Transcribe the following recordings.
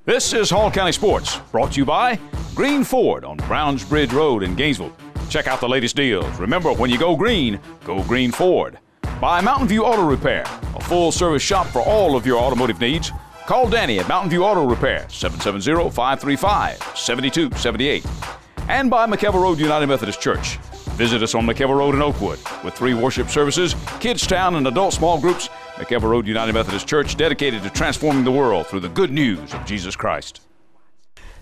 This is Hall County Sports, brought to you by Green Ford on Browns Bridge Road in Gainesville. Check out the latest deals. Remember, when you go Green Ford. By Mountain View Auto Repair, a full-service shop for all of your automotive needs. Call Danny at Mountain View Auto Repair, 770-535-7278. And by McKelvey Road United Methodist Church. Visit us on McKelvey Road in Oakwood. With 3 worship services, Kids Town, and adult small groups, McKelvey Road United Methodist Church, dedicated to transforming the world through the good news of Jesus Christ.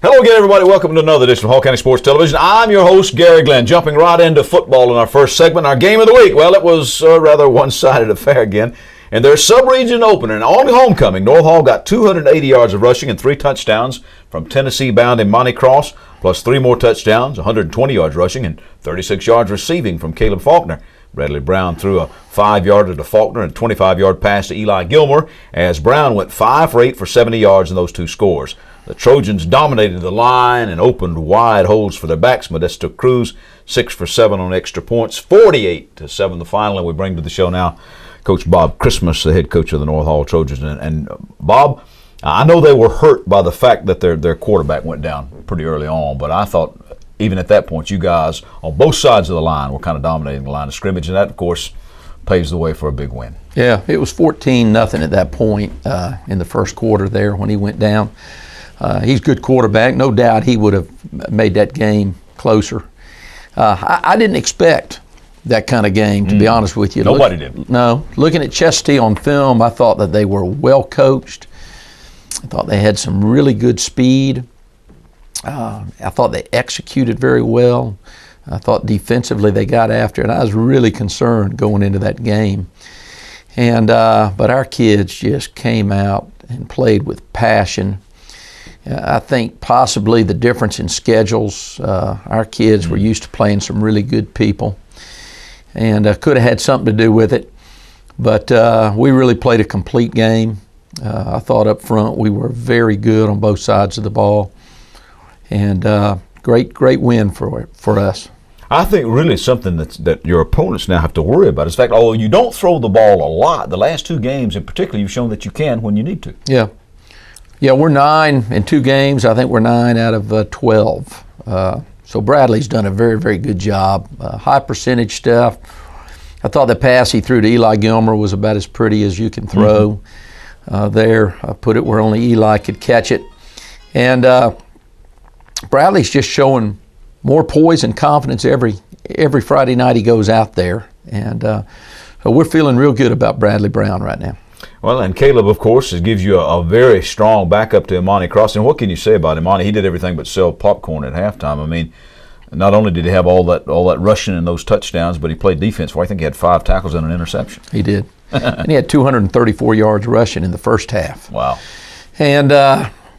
Hello again, everybody. Welcome to another edition of Hall County Sports Television. I'm your host, Gary Glenn, jumping right into football in our first segment, our game of the week. Well, it was a rather one-sided affair again. And their sub-region opener, and on homecoming, North Hall got 280 yards of rushing and 3 touchdowns from Tennessee-bound Imani Cross, plus 3 more touchdowns, 120 yards rushing, and 36 yards receiving from Caleb Faulkner. Bradley Brown threw a 5-yarder to Faulkner and a 25-yard pass to Eli Gilmore, as Brown went 5 for 8 for 70 yards in those 2 scores. The Trojans dominated the line and opened wide holes for their backs. Modesto Cruz, 6 for 7 on extra points, 48-7 the final. And we bring to the show now Coach Bob Christmas, the head coach of the North Hall Trojans. And Bob, I know they were hurt by the fact that their quarterback went down pretty early on, but I thought even at that point you guys on both sides of the line were kind of dominating the line of scrimmage, and that, of course, paves the way for a big win. Yeah, it was 14-0 at that point in the first quarter there when he went down. He's a good quarterback. No doubt he would have made that game closer. I didn't expect that kind of game, to be honest with you. Nobody did. No. Looking at Chestatee on film, I thought that they were well coached. I thought they had some really good speed. I thought they executed very well. I thought defensively they got after it. I was really concerned going into that game. And but our kids just came out and played with passion. I think possibly the difference in schedules, our kids were used to playing some really good people, and could have had something to do with it. But we really played a complete game. I thought up front we were very good on both sides of the ball, and great win for us. I think really something that your opponents now have to worry about is the fact, although you don't throw the ball a lot, the last 2 games in particular, you've shown that you can when you need to. Yeah, we're 9 in 2 games. I think we're 9 out of 12. So Bradley's done a very, very good job. High percentage stuff. I thought the pass he threw to Eli Gilmore was about as pretty as you can throw there. I put it where only Eli could catch it. And Bradley's just showing more poise and confidence every Friday night he goes out there. And we're feeling real good about Bradley Brown right now. Well, and Caleb, of course, gives you a very strong backup to Imani Cross. And what can you say about Imani? He did everything but sell popcorn at halftime. I mean, not only did he have all that rushing and those touchdowns, but he played defense. Well, I think he had 5 tackles and an interception. He did. And he had 234 yards rushing in the first half. Wow. And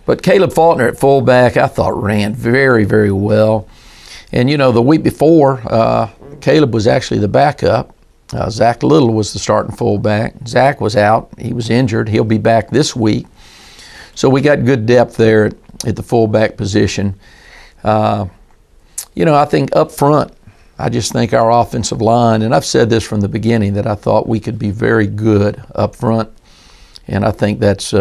but Caleb Faulkner at fullback, I thought ran very, very well. And, you know, the week before, Caleb was actually the backup. Zach Little was the starting fullback. Zach was out. He was injured. He'll be back this week. So we got good depth there at the fullback position. You know, I think up front, I just think our offensive line, and I've said this from the beginning, that I thought we could be very good up front. And I think that's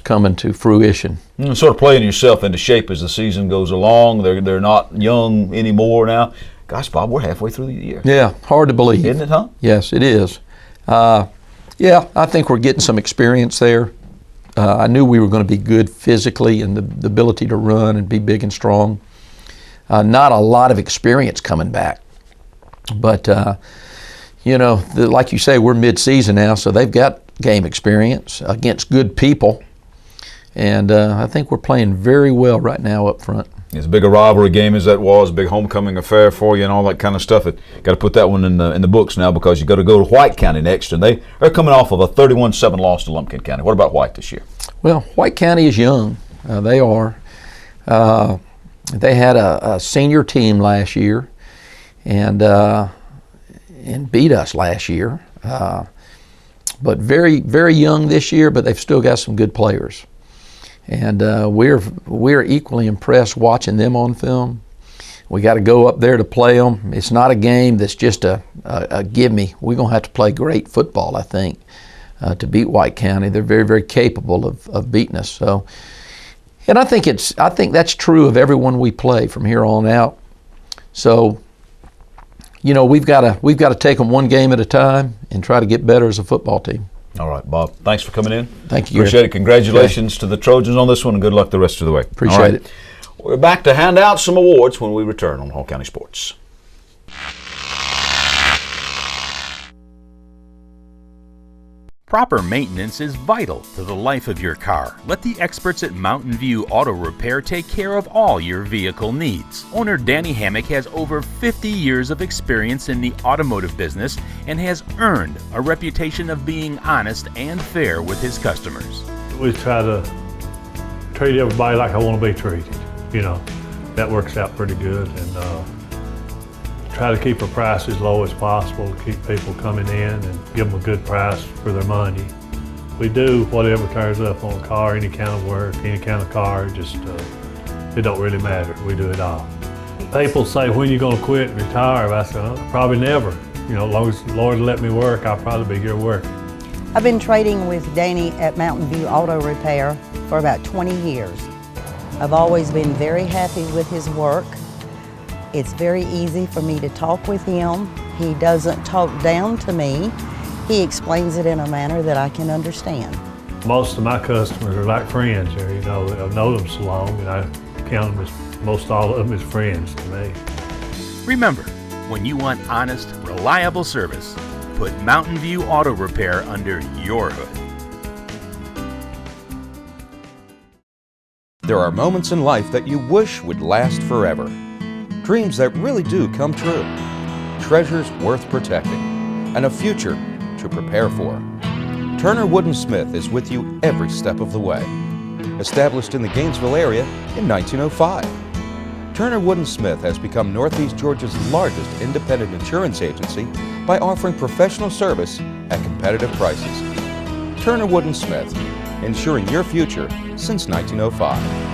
coming to fruition. Sort of playing yourself into shape as the season goes along. They're not young anymore now. Gosh, Bob, we're halfway through the year. Yeah, hard to believe. Isn't it, huh? Yes, it is. Yeah, I think we're getting some experience there. I knew we were going to be good physically and the ability to run and be big and strong. Not a lot of experience coming back. But, you know, like you say, we're mid-season now, so they've got game experience against good people. And I think we're playing very well right now up front. As big a rivalry game as that was, a big homecoming affair for you and all that kind of stuff. Got to put that one in the books now, because you got to go to White County next, and they're coming off of a 31-7 loss to Lumpkin County. What about White this year? Well, White County is young. They are. They had a senior team last year, and beat us last year. But very, very young this year, but they've still got some good players. And we're equally impressed watching them on film. We got to go up there to play them. It's not a game that's just a give me. We're going to have to play great football, I think, to beat White County. They're very, very capable of beating us. So And I think that's true of everyone we play from here on out. So, we've got to take them one game at a time and try to get better as a football team. All right, Bob. Thanks for coming in. Thank you. Appreciate it. Congratulations to the Trojans on this one, and good luck the rest of the way. Appreciate it. We're back to hand out some awards when we return on Hall County Sports. Proper maintenance is vital to the life of your car. Let the experts at Mountain View Auto Repair take care of all your vehicle needs. Owner Danny Hammock has over 50 years of experience in the automotive business and has earned a reputation of being honest and fair with his customers. We try to treat everybody like I want to be treated. That works out pretty good, and try to keep our price as low as possible to keep people coming in and give them a good price for their money. We do whatever tears up on a car, any kind of work, any kind of car, just it don't really matter. We do it all. People say, when you going to quit and retire? I say, probably never. As long as the Lord let me work, I'll probably be here working. I've been trading with Danny at Mountain View Auto Repair for about 20 years. I've always been very happy with his work. It's very easy for me to talk with him. He doesn't talk down to me. He explains it in a manner that I can understand. Most of my customers are like friends here. I've known them so long, and I count them as, most all of them as friends to me. Remember, when you want honest, reliable service, put Mountain View Auto Repair under your hood. There are moments in life that you wish would last forever. Dreams that really do come true. Treasures worth protecting. And a future to prepare for. Turner Wood & Smith is with you every step of the way. Established in the Gainesville area in 1905. Turner Wood & Smith has become Northeast Georgia's largest independent insurance agency by offering professional service at competitive prices. Turner Wood & Smith, insuring your future since 1905.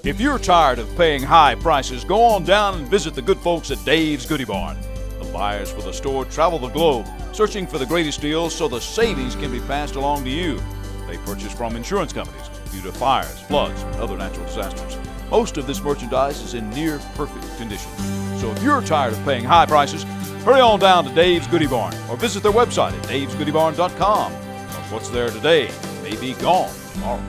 If you're tired of paying high prices, go on down and visit the good folks at Dave's Goodie Barn. The buyers for the store travel the globe, searching for the greatest deals so the savings can be passed along to you. They purchase from insurance companies due to fires, floods, and other natural disasters. Most of this merchandise is in near perfect condition. So if you're tired of paying high prices, hurry on down to Dave's Goodie Barn or visit their website at davesgoodiebarn.com. Because what's there today may be gone tomorrow.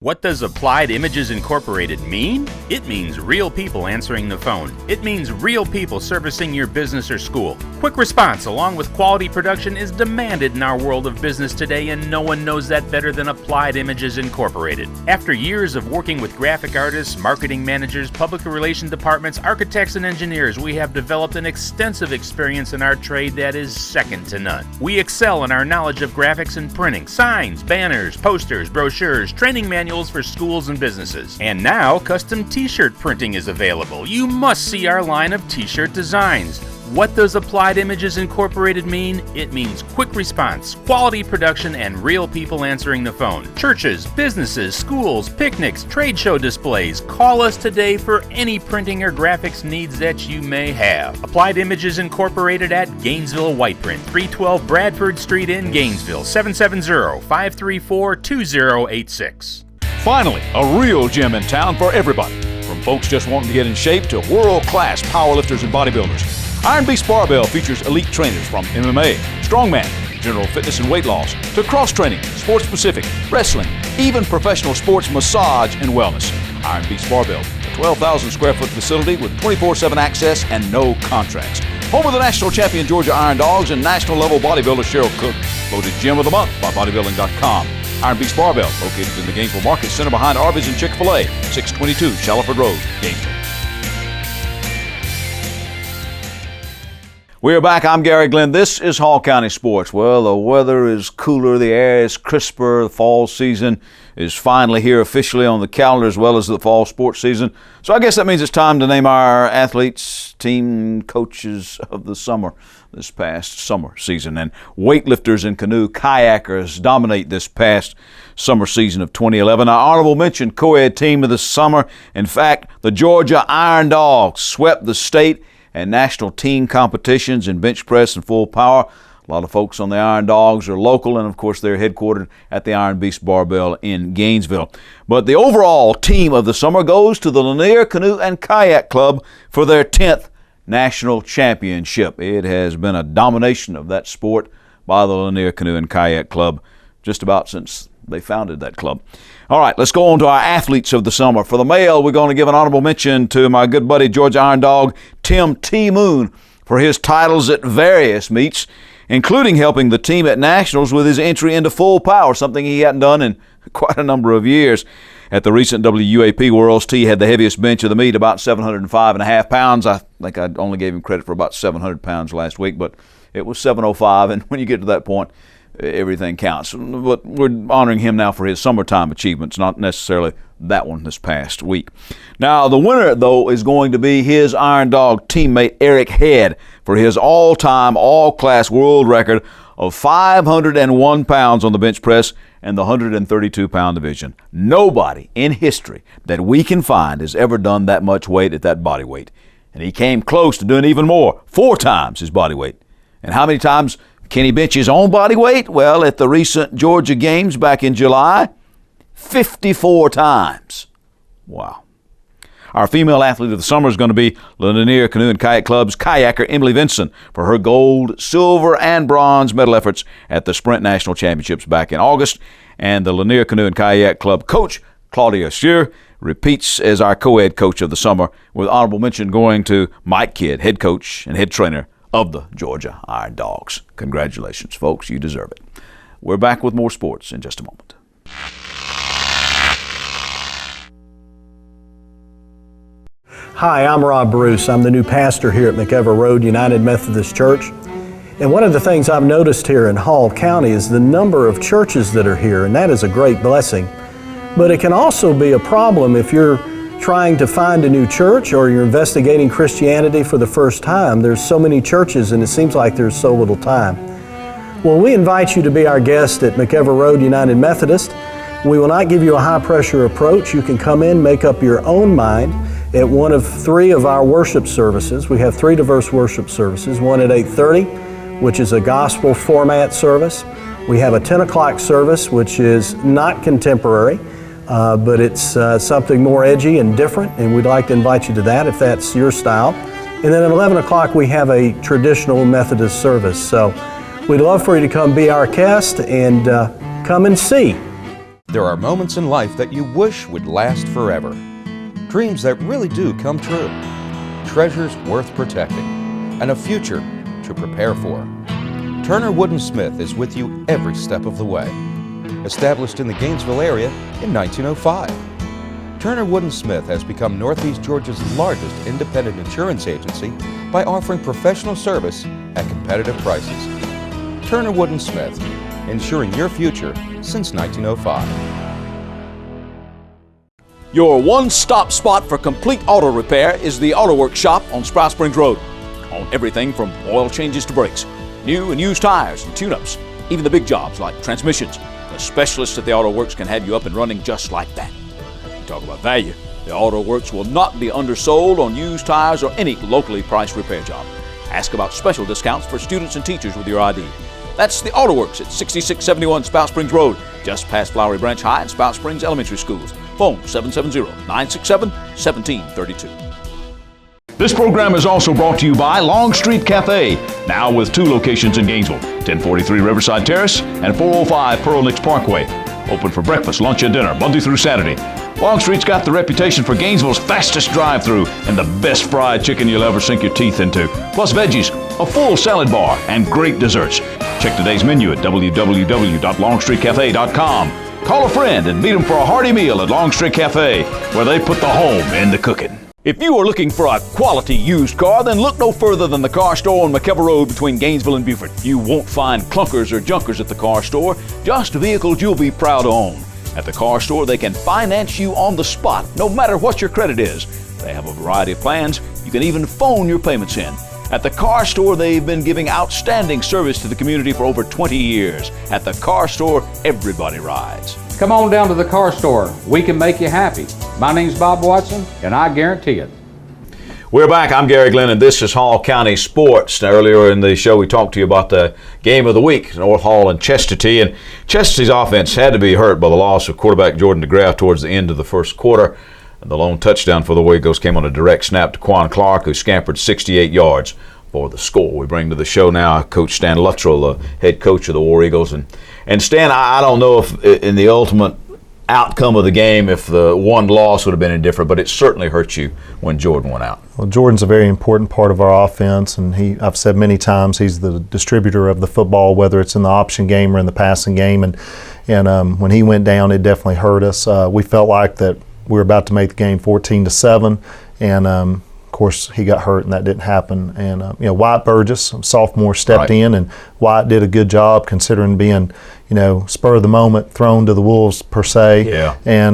What does Applied Images Incorporated mean? It means real people answering the phone. It means real people servicing your business or school. Quick response along with quality production is demanded in our world of business today, and no one knows that better than Applied Images Incorporated. After years of working with graphic artists, marketing managers, public relations departments, architects, and engineers, we have developed an extensive experience in our trade that is second to none. We excel in our knowledge of graphics and printing, signs, banners, posters, brochures, training manuals for schools and businesses. And now, custom t-shirt printing is available. You must see our line of t-shirt designs. What does Applied Images Incorporated mean? It means quick response, quality production, and real people answering the phone. Churches, businesses, schools, picnics, trade show displays. Call us today for any printing or graphics needs that you may have. Applied Images Incorporated at Gainesville White Print, 312 Bradford Street in Gainesville, 770-534-2086. Finally, a real gym in town for everybody. From folks just wanting to get in shape to world-class powerlifters and bodybuilders. Iron Beast Barbell features elite trainers from MMA, strongman, general fitness and weight loss, to cross-training, sports-specific, wrestling, even professional sports massage and wellness. Iron Beast Barbell, a 12,000 square foot facility with 24/7 access and no contracts. Home of the national champion Georgia Iron Dogs and national level bodybuilder Cheryl Cook. Voted Gym of the Month by bodybuilding.com. Iron Beast Barbell, located in the Gainesville Market Center behind Arby's and Chick-fil-A, 622 Shallowford Road, Gainesville. We're back. I'm Gary Glenn. This is Hall County Sports. Well, the weather is cooler, the air is crisper, the fall season is finally here officially on the calendar, as well as the fall sports season. So I guess that means it's time to name our athletes, team coaches of the summer, this past summer season. And weightlifters and canoe kayakers dominate this past summer season of 2011. Our honorable mention co-ed team of the summer. In fact, the Georgia Iron Dogs swept the state and national team competitions in bench press and full power. A lot of folks on the Iron Dogs are local, and of course they're headquartered at the Iron Beast Barbell in Gainesville. But the overall team of the summer goes to the Lanier Canoe and Kayak Club for their 10th national championship. It has been a domination of that sport by the Lanier Canoe and Kayak Club just about since they founded that club. All right, let's go on to our athletes of the summer. For the male, we're going to give an honorable mention to my good buddy Georgia Iron Dog Tim T. Moon for his titles at various meets, including helping the team at nationals with his entry into full power, something he hadn't done in quite a number of years. At the recent WUAP Worlds, T had the heaviest bench of the meet, about 705.5 pounds. I think I only gave him credit for about 700 pounds last week, but it was 705, and when you get to that point, everything counts. But we're honoring him now for his summertime achievements, not necessarily that one this past week. Now, the winner, though, is going to be his Iron Dog teammate Eric Head for his all-time, all-class world record of 501 pounds on the bench press and the 132-pound division. Nobody in history that we can find has ever done that much weight at that body weight. And he came close to doing even more, 4 times his body weight. And how many times can he bench his own body weight? Well, at the recent Georgia Games back in July, 54 times. Wow. Our female athlete of the summer is going to be Lanier Canoe and Kayak Club's kayaker Emily Vinson for her gold, silver, and bronze medal efforts at the Sprint National Championships back in August. And the Lanier Canoe and Kayak Club coach, Claudia Scheer, repeats as our co-ed coach of the summer, with honorable mention going to Mike Kidd, head coach and head trainer of the Georgia Iron Dogs. Congratulations, folks. You deserve it. We're back with more sports in just a moment. Hi, I'm Rob Bruce. I'm the new pastor here at McEver Road United Methodist Church. And one of the things I've noticed here in Hall County is the number of churches that are here, and that is a great blessing. But it can also be a problem if you're trying to find a new church or you're investigating Christianity for the first time. There's so many churches and it seems like there's so little time. Well, we invite you to be our guest at McEver Road United Methodist. We will not give you a high-pressure approach. You can come in, make up your own mind at one of 3 of our worship services. We have 3 diverse worship services, one at 8:30, which is a gospel format service. We have a 10 o'clock service, which is not contemporary, but it's something more edgy and different, and we'd like to invite you to that if that's your style. And then at 11 o'clock, we have a traditional Methodist service. So we'd love for you to come be our guest and come and see. There are moments in life that you wish would last forever. Dreams that really do come true. Treasures worth protecting. And a future to prepare for. Turner Wood & Smith is with you every step of the way. Established in the Gainesville area in 1905. Turner Wood & Smith has become Northeast Georgia's largest independent insurance agency by offering professional service at competitive prices. Turner Wood & Smith, insuring your future since 1905. Your one-stop spot for complete auto repair is the Auto Works shop on Sprout Springs Road. On everything from oil changes to brakes, new and used tires and tune-ups, even the big jobs like transmissions. The specialists at the Auto Works can have you up and running just like that. You talk about value. The Auto Works will not be undersold on used tires or any locally priced repair job. Ask about special discounts for students and teachers with your ID. That's the Auto Works at 6671 Spout Springs Road, just past Flowery Branch High and Spout Springs Elementary Schools. Phone 770-967-1732. This program is also brought to you by Long Street Cafe, now with 2 locations in Gainesville, 1043 Riverside Terrace and 405 Pearl Nicks Parkway. Open for breakfast, lunch, and dinner, Monday through Saturday. Long Street's got the reputation for Gainesville's fastest drive-through and the best fried chicken you'll ever sink your teeth into. Plus veggies, a full salad bar, and great desserts. Check today's menu at www.longstreetcafe.com. Call a friend and meet them for a hearty meal at Long Street Cafe, where they put the home in the cooking. If you are looking for a quality used car, then look no further than the car store on McEver Road between Gainesville and Beaufort. You won't find clunkers or junkers at the car store, just vehicles you'll be proud to own. At the car store, they can finance you on the spot, no matter what your credit is. They have a variety of plans. You can even phone your payments in. At the car store, they've been giving outstanding service to the community for over 20 years. At the car store, everybody rides. Come on down to the car store. We can make you happy. My name's Bob Watson, and I guarantee it. We're back. I'm Gary Glenn, and this is Hall County Sports. Now, earlier in the show, we talked to you about the game of the week, North Hall and Chestatee. And Chestatee's offense had to be hurt by the loss of quarterback Jordan DeGraff towards the end of the first quarter. And the lone touchdown for the War Eagles came on a direct snap to Quan Clark, who scampered 68 yards for the score. We bring to the show now Coach Stan Luttrell, the head coach of the War Eagles. And Stan, I don't know if in the ultimate outcome of the game, if the one loss would have been indifferent, but it certainly hurt you when Jordan went out. Well, Jordan's a very important part of our offense, and I've said many times he's the distributor of the football, whether it's in the option game or in the passing game. And when he went down, it definitely hurt us. We felt like that we were about to make the game 14-7, and of course he got hurt and that didn't happen. And Wyatt Burgess, sophomore, stepped in, and Wyatt did a good job considering being spur of the moment thrown to the wolves per se. Yeah. And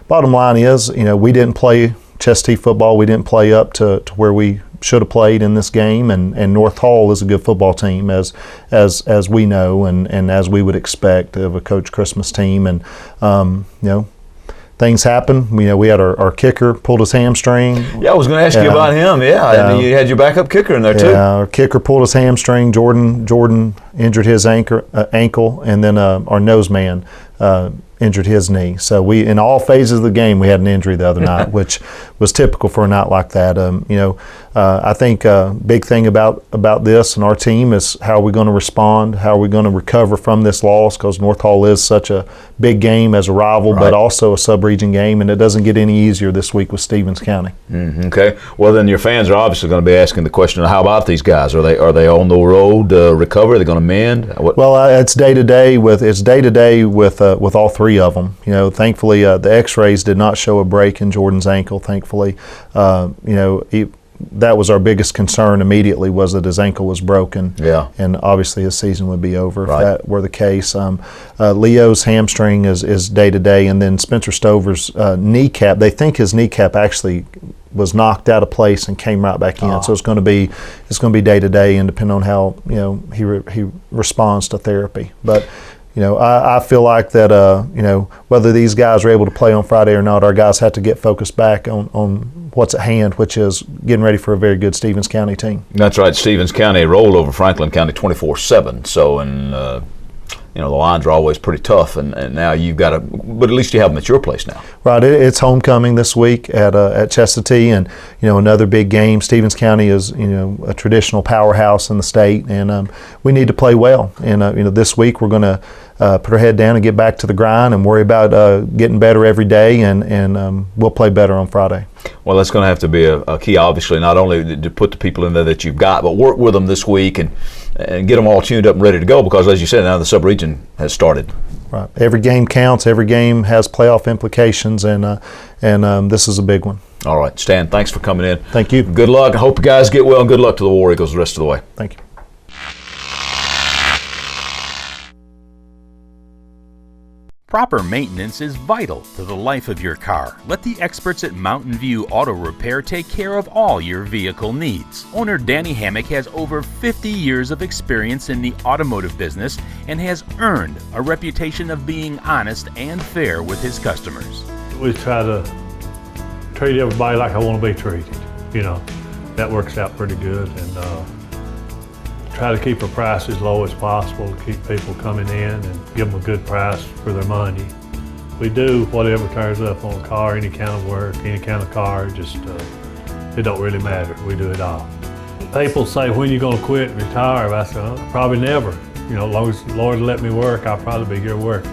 bottom line is we didn't play Chestatee football. We didn't play up to where we should have played in this game, and North Hall is a good football team as we know and as we would expect of a Coach Christmas team. And things happen. We had our kicker pulled his hamstring. Yeah, I was going to ask you about him. And you had your backup kicker in there too. Yeah, our kicker pulled his hamstring. Jordan injured his ankle, and then our nose man injured his knee. So we, in all phases of the game, we had an injury the other night, which was typical for a night like that. I think a big thing about this and our team is how are we going to respond, how are we going to recover from this loss, because North Hall is such a big game as a rival, but also a sub-region game, and it doesn't get any easier this week with Stevens County. Okay. Well, then your fans are obviously going to be asking the question, how about these guys? Are they on the road to recover? Are they going to mend? Well, it's day to day with all three of them. Thankfully, the X-rays did not show a break in Jordan's ankle. Thankfully, that was our biggest concern immediately, was that his ankle was broken. Yeah. And obviously his season would be over if that were the case. Leo's hamstring is day to day, and then Spencer Stover's kneecap. They think his kneecap actually was knocked out of place and came right back in. So it's going to be day to day, and depending on how he responds to therapy. But I feel like that whether these guys are able to play on Friday or not, our guys have to get focused back on what's at hand, which is getting ready for a very good Stevens County team. That's right. Stevens County rolled over Franklin County 24-7. So, the lines are always pretty tough, and now you've got to, but at least you have them at your place now. Right. It's homecoming this week at Chestatee, and another big game. Stevens County is a traditional powerhouse in the state, and we need to play well. And this week we're going to put our head down and get back to the grind and worry about getting better every day, and we'll play better on Friday. Well, that's going to have to be a key, obviously, not only to put the people in there that you've got, but work with them this week and get them all tuned up and ready to go, because, as you said, now the sub-region has started. Right. Every game counts. Every game has playoff implications, and this is a big one. All right. Stan, thanks for coming in. Thank you. Good luck. I hope you guys get well, and good luck to the War Eagles the rest of the way. Thank you. Proper maintenance is vital to the life of your car. Let the experts at Mountain View Auto Repair take care of all your vehicle needs. Owner Danny Hammock has over 50 years of experience in the automotive business and has earned a reputation of being honest and fair with his customers. We try to treat everybody like I want to be treated. That works out pretty good, and try to keep our price as low as possible to keep people coming in and give them a good price for their money. We do whatever turns up on a car, any kind of work, any kind of car, just it don't really matter. We do it all. People say, when you going to quit and retire? I say, probably never. As long as the Lord let me work, I'll probably be here working.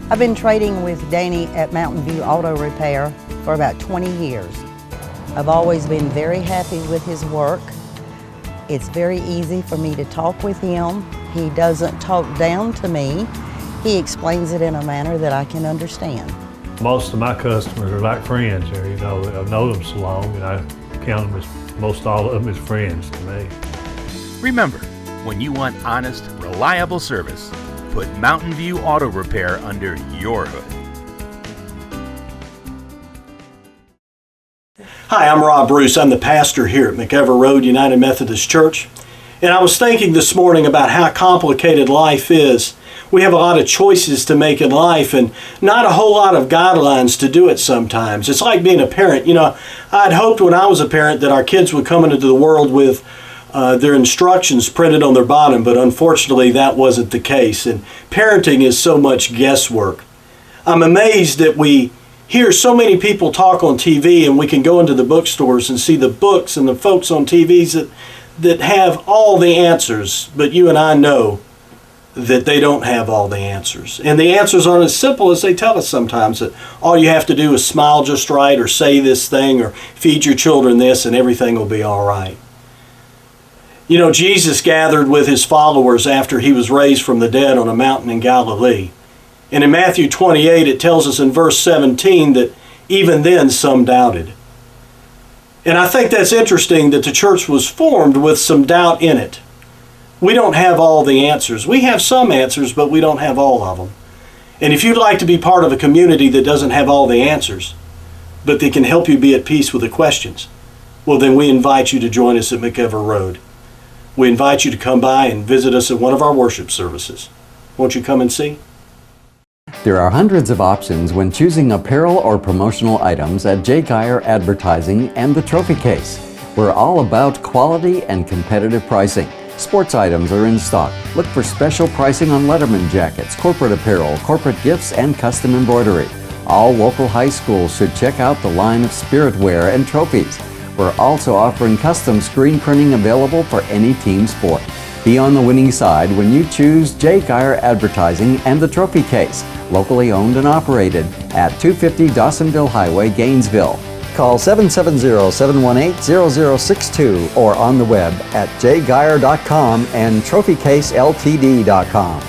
I've been trading with Danny at Mountain View Auto Repair for about 20 years. I've always been very happy with his work. It's very easy for me to talk with him. He doesn't talk down to me. He explains it in a manner that I can understand. Most of my customers are like friends here. I've known them so long, and I count them as, most all of them as friends to me. Remember, when you want honest, reliable service, put Mountain View Auto Repair under your hood. Hi, I'm Rob Bruce. I'm the pastor here at McEver Road United Methodist Church. And I was thinking this morning about how complicated life is we have a lot of choices to make in life and not a whole lot of guidelines to do it sometimes. It's like being a parent. I'd hoped when I was a parent that our kids would come into the world with their instructions printed on their bottom, but unfortunately that wasn't the case. And parenting is so much guesswork. I'm amazed that we hear so many people talk on TV, and we can go into the bookstores and see the books and the folks on TVs that have all the answers, but you and I know that they don't have all the answers. And the answers aren't as simple as they tell us sometimes, that all you have to do is smile just right, or say this thing, or feed your children this, and everything will be all right. Jesus gathered with his followers after he was raised from the dead on a mountain in Galilee. And in Matthew 28, it tells us in verse 17 that even then some doubted. And I think that's interesting that the church was formed with some doubt in it. We don't have all the answers. We have some answers, but we don't have all of them. And if you'd like to be part of a community that doesn't have all the answers, but that can help you be at peace with the questions, well, then we invite you to join us at McEver Road. We invite you to come by and visit us at one of our worship services. Won't you come and see? There are hundreds of options when choosing apparel or promotional items at J. Geyer Advertising and the Trophy Case. We're all about quality and competitive pricing. Sports items are in stock. Look for special pricing on Letterman jackets, corporate apparel, corporate gifts, and custom embroidery. All local high schools should check out the line of spirit wear and trophies. We're also offering custom screen printing available for any team sport. Be on the winning side when you choose J. Geyer Advertising and the Trophy Case, locally owned and operated at 250 Dawsonville Highway, Gainesville. Call 770-718-0062 or on the web at jgeyer.com and trophycaseltd.com.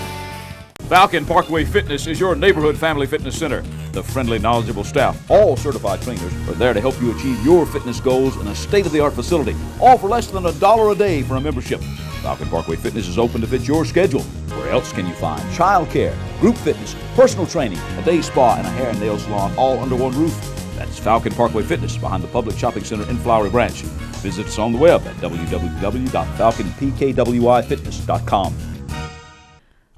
Falcon Parkway Fitness is your neighborhood family fitness center. The friendly, knowledgeable staff, all certified trainers, are there to help you achieve your fitness goals in a state-of-the-art facility, all for less than $1 a day for a membership. Falcon Parkway Fitness is open to fit your schedule. Where else can you find child care, group fitness, personal training, a day spa, and a hair and nail salon all under one roof? That's Falcon Parkway Fitness behind the Public Shopping Center in Flowery Branch. Visit us on the web at www.falconpkwfitness.com.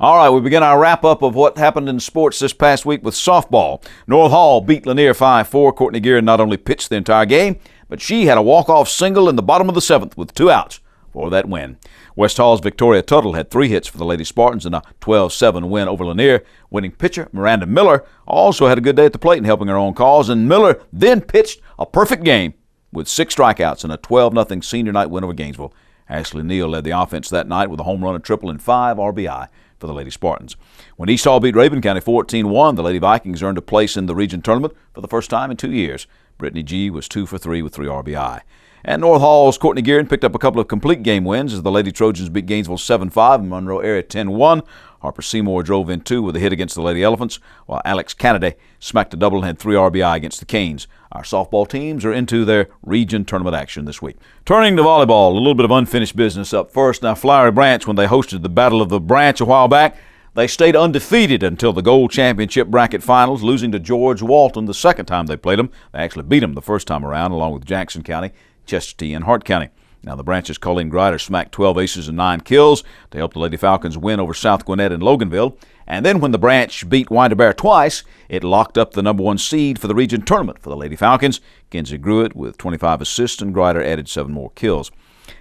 All right, we begin our wrap-up of what happened in sports this past week with softball. North Hall beat Lanier 5-4. Courtney Gearin not only pitched the entire game, but she had a walk-off single in the bottom of the seventh with 2 outs for that win. West Hall's Victoria Tuttle had 3 hits for the Lady Spartans in a 12-7 win over Lanier. Winning pitcher Miranda Miller also had a good day at the plate in helping her own cause, and Miller then pitched a perfect game with 6 strikeouts in a 12-0 senior night win over Gainesville. Ashley Neal led the offense that night with a home run, a triple, and 5 RBI for the Lady Spartans. When East Hall beat Rabun County 14-1, the Lady Vikings earned a place in the region tournament for the first time in 2 years. Brittany G was 2 for 3 with 3 RBI. And North Hall's Courtney Gearin picked up a couple of complete game wins as the Lady Trojans beat Gainesville 7-5 and Monroe area 10-1. Harper Seymour drove in 2 with a hit against the Lady Elephants, while Alex Kennedy smacked a double and had 3 RBI against the Canes. Our softball teams are into their region tournament action this week. Turning to volleyball, a little bit of unfinished business up first. Now, Flowery Branch, when they hosted the Battle of the Branch a while back, they stayed undefeated until the Gold Championship Bracket Finals, losing to George Walton the second time they played them. They actually beat them the first time around, along with Jackson County, Chestatee, and Hart County. Now, the Branch's Colleen Grider smacked 12 aces and 9 kills to help the Lady Falcons win over South Gwinnett and Loganville. And then when the Branch beat Winder Bear twice, it locked up the number 1 seed for the region tournament for the Lady Falcons. Kenzie Gruitt with 25 assists, and Grider added 7 more kills.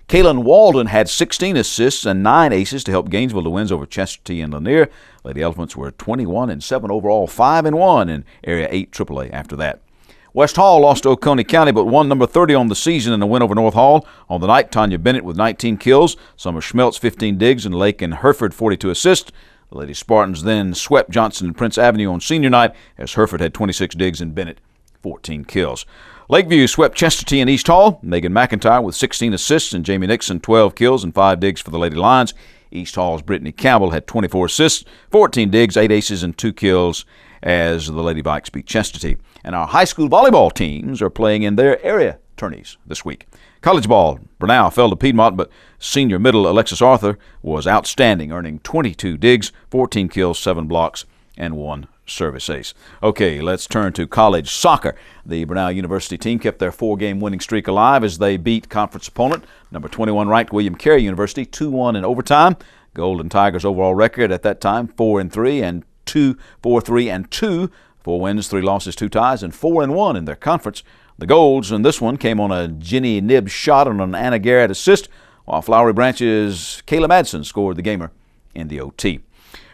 Kaylin Walden had 16 assists and 9 aces to help Gainesville to wins over Chestatee and Lanier. Lady Elephants were 21-7 overall, 5-1 in Area 8 AAA after that. West Hall lost to Oconee County, but won number 30 on the season in a win over North Hall. On the night, Tanya Bennett with 19 kills, Summer Schmeltz 15 digs, and Lake and Hereford 42 assists. The Lady Spartans then swept Johnson and Prince Avenue on senior night as Hereford had 26 digs and Bennett 14 kills. Lakeview swept Chestatee and East Hall. Megan McIntyre with 16 assists and Jamie Nixon 12 kills and 5 digs for the Lady Lions. East Hall's Brittany Campbell had 24 assists, 14 digs, 8 aces, and 2 kills as the Lady Vikes beat Chestatee. And our high school volleyball teams are playing in their area tourneys this week. College ball, Brenau fell to Piedmont, but senior middle Alexis Arthur was outstanding, earning 22 digs, 14 kills, 7 blocks, and 1 service ace. Okay, let's turn to college soccer. The Brenau University team kept their 4-game winning streak alive as they beat conference opponent, number 21 ranked William Carey University, 2-1 in overtime. Golden Tigers' overall record at that time 4-3 and 4-3-2, 4 wins, 3 losses, 2 ties, and 4-1 in their conference. The Golds in this one came on a Jenny Nibb shot and an Anna Garrett assist, while Flowery Branch's Kayla Madsen scored the gamer in the OT.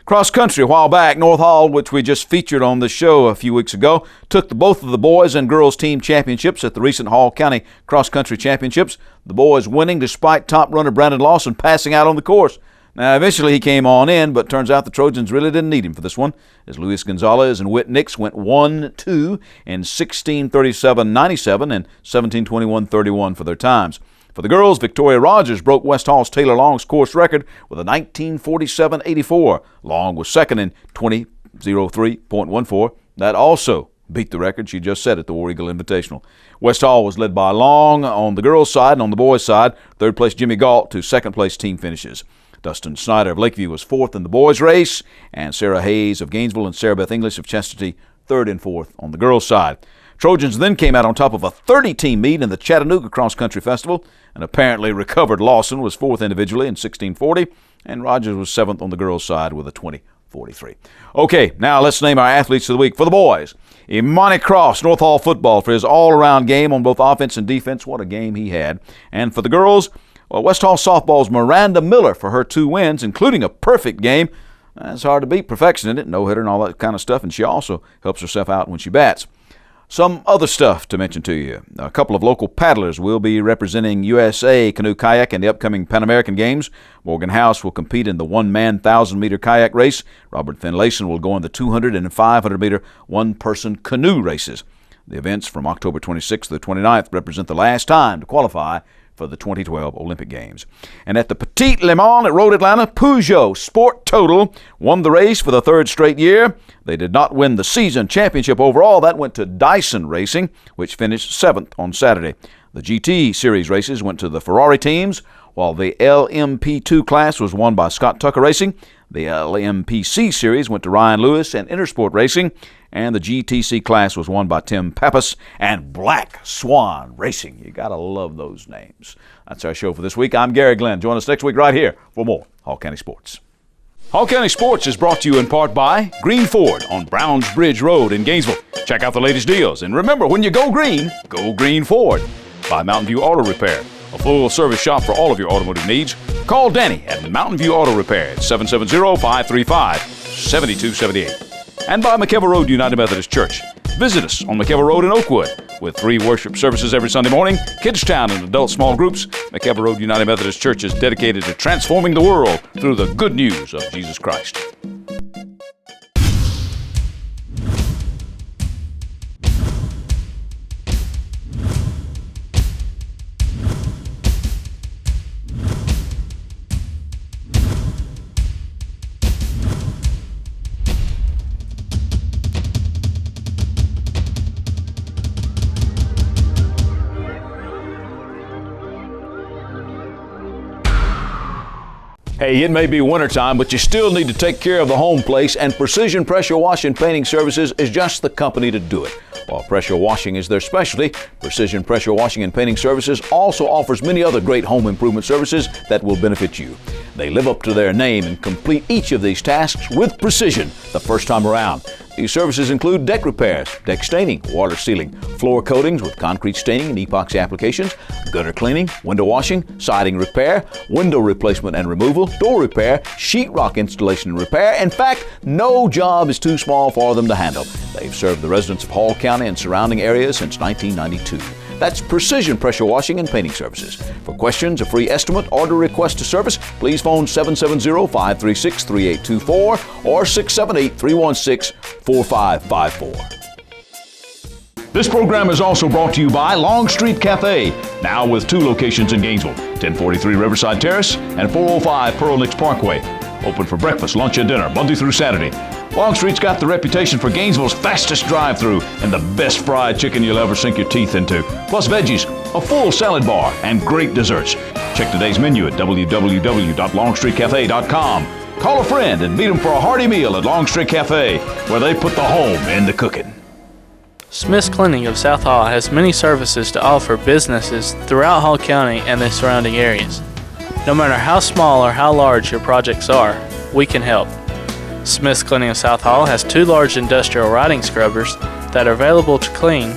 Cross country a while back, North Hall, which we just featured on the show a few weeks ago, took both of the boys and girls team championships at the recent Hall County Cross Country Championships, the boys winning despite top runner Brandon Lawson passing out on the course. Now, eventually he came on in, but turns out the Trojans really didn't need him for this one, as Luis Gonzalez and Whit Nix went 1-2 in 16:37.97 and 17:21.31 for their times. For the girls, Victoria Rogers broke West Hall's Taylor Long's course record with a 19:47.84. Long was second in 20:03.14. That also beat the record she just set at the War Eagle Invitational. West Hall was led by Long on the girls' side, and on the boys' side, third place Jimmy Galt to second place team finishes. Dustin Snyder of Lakeview was fourth in the boys' race, and Sarah Hayes of Gainesville and Sarah Beth English of Chestatee third and fourth on the girls' side. Trojans then came out on top of a 30-team meet in the Chattanooga Cross Country Festival, and apparently recovered Lawson was fourth individually in 16:40, and Rogers was seventh on the girls' side with a 20:43. Okay, now let's name our athletes of the week. For the boys, Imani Cross, North Hall football, for his all-around game on both offense and defense. What a game he had. And for the girls, well, West Hall softball's Miranda Miller for her 2 wins, including a perfect game. It's hard to beat perfection, isn't it? No-hitter and all that kind of stuff, and she also helps herself out when she bats. Some other stuff to mention to you. A couple of local paddlers will be representing USA Canoe Kayak in the upcoming Pan American Games. Morgan House will compete in the one-man 1,000-meter kayak race. Robert Finlayson will go in the 200 and 500-meter one-person canoe races. The events from October 26th to the 29th represent the last time to qualify for the 2012 Olympic Games. And at the Petite Le Mans at Road Atlanta, Peugeot Sport Total won the race for the 3rd straight year. They did not win the season championship overall. That went to Dyson Racing, which finished 7th on Saturday. The GT Series races went to the Ferrari teams, while the LMP2 class was won by Scott Tucker Racing. The LMPC Series went to Ryan Lewis and Intersport Racing, and the GTC class was won by Tim Pappas and Black Swan Racing. You gotta love those names. That's our show for this week. I'm Gary Glenn. Join us next week right here for more Hall County Sports. Hall County Sports is brought to you in part by Green Ford on Browns Bridge Road in Gainesville. Check out the latest deals, and remember, when you go Green Ford. By Mountain View Auto Repair, a full-service shop for all of your automotive needs. Call Danny at Mountain View Auto Repair at 770-535-7278. And by McKelvey Road United Methodist Church. Visit us on McKelvey Road in Oakwood with 3 worship services every Sunday morning, Kids Town and adult small groups. McKelvey Road United Methodist Church is dedicated to transforming the world through the good news of Jesus Christ. Hey, it may be wintertime, but you still need to take care of the home place, and Precision Pressure Wash and Painting Services is just the company to do it. While pressure washing is their specialty, Precision Pressure Washing and Painting Services also offers many other great home improvement services that will benefit you. They live up to their name and complete each of these tasks with precision the first time around. These services include deck repairs, deck staining, water sealing, floor coatings with concrete staining and epoxy applications, gutter cleaning, window washing, siding repair, window replacement and removal, door repair, sheetrock installation and repair. In fact, no job is too small for them to handle. They've served the residents of Hall County and surrounding areas since 1992. That's Precision Pressure Washing and Painting Services. For questions, a free estimate, or to request a service, please phone 770-536-3824 or 678-316-4554. This program is also brought to you by Long Street Cafe, now with 2 locations in Gainesville, 1043 Riverside Terrace and 405 Pearl Nicks Parkway. Open for breakfast, lunch, and dinner, Monday through Saturday. Longstreet's got the reputation for Gainesville's fastest drive-thru and the best fried chicken you'll ever sink your teeth into. Plus veggies, a full salad bar, and great desserts. Check today's menu at www.longstreetcafe.com. Call a friend and meet them for a hearty meal at Longstreet Cafe, where they put the home in the cooking. Smith's Cleaning of South Hall has many services to offer businesses throughout Hall County and the surrounding areas. No matter how small or how large your projects are, we can help. Smith's Cleaning of South Hall has 2 large industrial riding scrubbers that are available to clean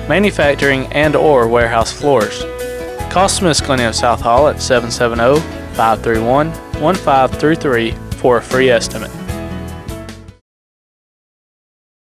manufacturing and/or warehouse floors. Call Smith's Cleaning of South Hall at 770-531-1533 for a free estimate.